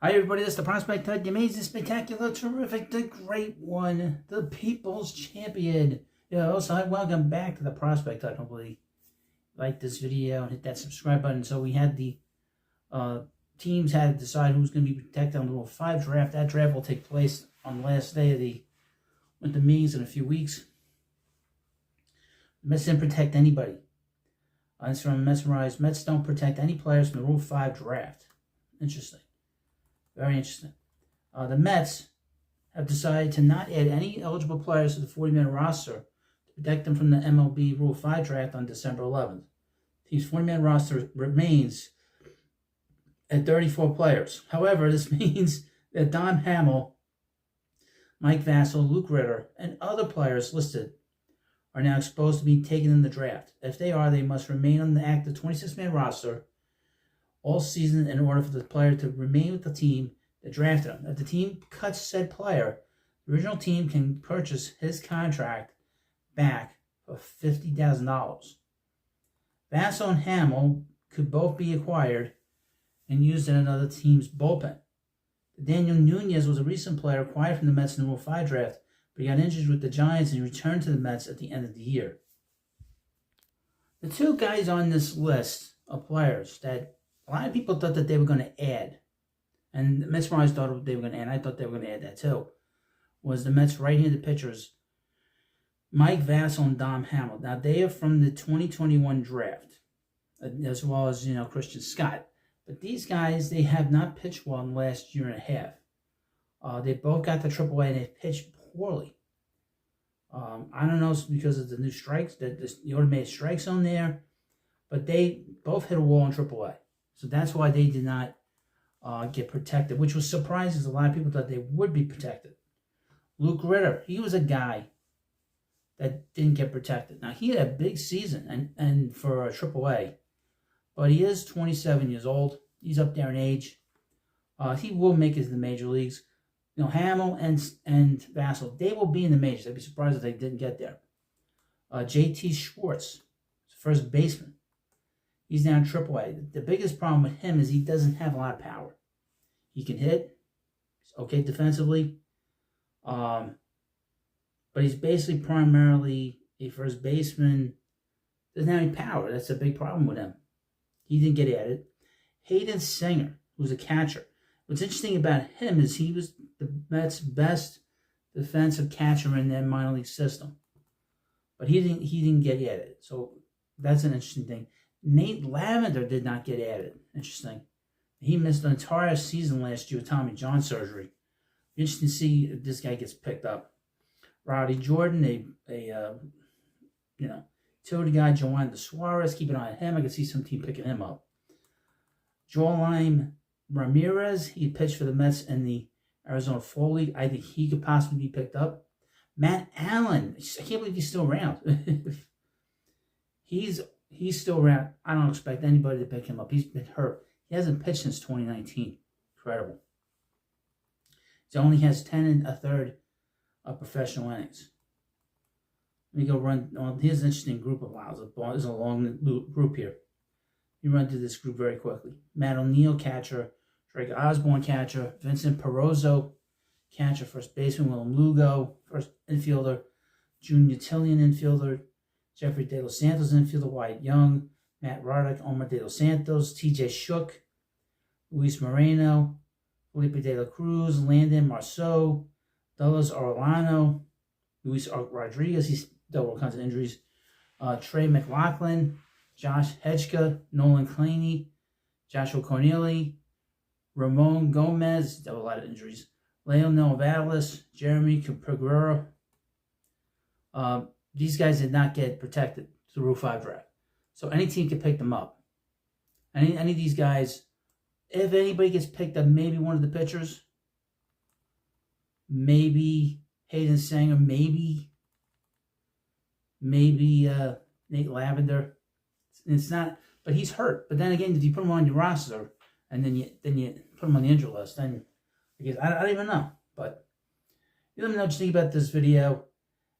Hi everybody, this is the Prospect Hut, the amazing, spectacular, terrific, the great one, the people's champion. Also, welcome back to the Prospect Hut. Hopefully like this video and hit that subscribe button. So we had the teams had to decide who's going to be protected on the Rule 5 draft. That draft will take place on the last day of the winter meetings in a few weeks. The Mets didn't protect anybody. It's from Mesmerized. Mets don't protect any players from the Rule 5 draft. Interesting. Very interesting. The Mets have decided to not add any eligible players to the 40-man roster to protect them from the MLB Rule 5 draft on December 11th. The team's 40-man roster remains at 34 players. However, this means that Don Hamill, Mike Vasil, Luke Ritter, and other players listed are now exposed to be taken in the draft. If they are, they must remain on the active 26-man roster all season in order for the player to remain with the team that drafted him. If the team cuts said player, the original team can purchase his contract back for $50,000. Vasil and Hamill could both be acquired and used in another team's bullpen. Daniel Nunez was a recent player acquired from the Mets in the Rule 5 draft, but he got injured with the Giants and returned to the Mets at the end of the year. The two guys on this list of players that a lot of people thought that they were going to add, and the Mets thought they were going to add, and I thought they were going to add that too, was the Mets right-handed pitchers, Mike Vasil and Dom Hamill. Now, they are from the 2021 draft, as well as, Christian Scott. But these guys, they have not pitched well in the last year and a half. They both got to AAA, and they pitched poorly. I don't know if it's because of the new strikes, the automated strike zone there, but they both hit a wall in AAA. So that's why they did not get protected, which was surprising because a lot of people thought they would be protected. Luke Ritter, he was a guy that didn't get protected. Now, he had a big season and for AAA, but he is 27 years old. He's up there in age. He will make it to the major leagues. Hamill and Vasil, they will be in the majors. I'd be surprised if they didn't get there. J.T. Schwartz, first baseman. He's now in AAA. The biggest problem with him is he doesn't have a lot of power. He can hit. He's okay defensively. But he's basically primarily a first baseman. Doesn't have any power. That's a big problem with him. He didn't get added. Hayden Singer, who's a catcher. What's interesting about him is he was the Mets' best defensive catcher in their minor league system. But he didn't get added. So that's an interesting thing. Nate Lavender did not get added. Interesting. He missed an entire season last year with Tommy John surgery. Interesting to see if this guy gets picked up. Roddy Jordan, utility guy, Joanne Suarez. Keep an eye on him. I can see some team picking him up. Joelim Ramirez, he pitched for the Mets in the Arizona Fall League. I think he could possibly be picked up. Matt Allen, I can't believe he's still around. He's still around. I don't expect anybody to pick him up. He's been hurt. He hasn't pitched since 2019. Incredible. He only has 10 1/3 of professional innings. Let me go run. Well, here's an interesting group of wiles. There's a long group here. You run through this group very quickly. Matt O'Neill, catcher. Drake Osborne, catcher. Vincent Perozzo, catcher. First baseman. Willem Lugo, first infielder. Junior Tillian, infielder. Jeffrey De Los Santos, infielder. Wyatt Young. Matt Roddick, Omar De Los Santos. TJ Shook. Luis Moreno. Felipe De La Cruz. Landon Marceau. Douglas Orlano. Luis Rodriguez. He's dealt with all kinds of injuries. Trey McLaughlin. Josh Hedgeka, Nolan Claney, Joshua Corneli, Ramon Gomez, there were a lot of injuries, Leonel Vallis, Jeremy Cabrera. These guys did not get protected through Rule 5 draft. So any team can pick them up. Any of these guys, if anybody gets picked up, maybe one of the pitchers, maybe Hayden Singer, maybe Nate Lavender. It's not, but he's hurt. But then again, if you put him on your roster and then you put him on the injury list, then I guess I don't even know. But you let me know what you think about this video,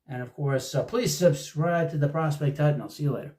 and of course, please subscribe to the Prospect Hut, and I'll see you later.